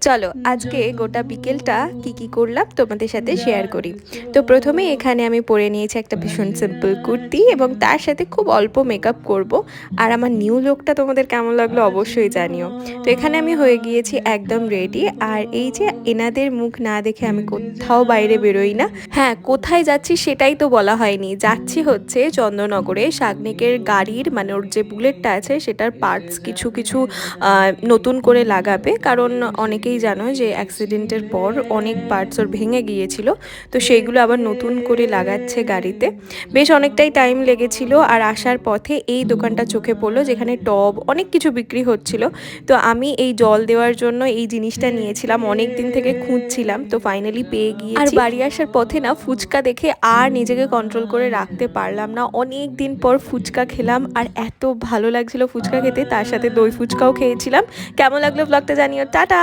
চলো আজকে গোটা বিকেলটা কি করলাম তোমাদের সাথে শেয়ার করি। তো প্রথমে এখানে আমি পরে নিয়েছি একটা ভীষণ সিম্পল কুর্তি এবং তার সাথে খুব অল্প মেকআপ করব। আর আমার নিউ লুকটা তোমাদের কেমন লাগলো অবশ্যই জানিও। তো এখানে আমি হয়ে গিয়েছি একদম রেডি। আর এই যে এনাদের মুখ না দেখে আমি কোথাও বাইরে বেরোই না। হ্যাঁ, কোথায় যাচ্ছি সেটাই তো বলা হয়নি। যাচ্ছি হচ্ছে চন্দননগরে শাগনিকের গাড়ির মানে ওর যে বুলেটটা আছে সেটার পার্টস কিছু কিছু নতুন করে লাগাবে, কারণ অনেকেই জানো যে অ্যাক্সিডেন্টের পর অনেক পার্টস ওর ভেঙে গিয়েছিল। তো সেইগুলো আবার নতুন করে লাগাচ্ছে গাড়িতে। বেশ অনেকটাই টাইম লেগেছিল। আর আসার পথে এই দোকানটা চোখে পড়লো যেখানে টব অনেক কিছু বিক্রি হচ্ছিল। তো আমি এই জল দেওয়ার জন্য এই জিনিসটা নিয়েছিলাম, অনেক দিন থেকে খুঁজছিলাম, তো ফাইনালি পেয়ে গিয়েছি। আর বাড়ি আসার পথে না ফুচকা দেখে আর নিজেকে কন্ট্রোল করে রাখতে পারলাম না। অনেক দিন পর ফুচকা খেলাম আর এত ভালো লাগছিল ফুচকা খেতে, তার সাথে দই ফুচকাও খেয়েছিলাম। কেমন লাগলো ব্লগটা জানিও। টাটা।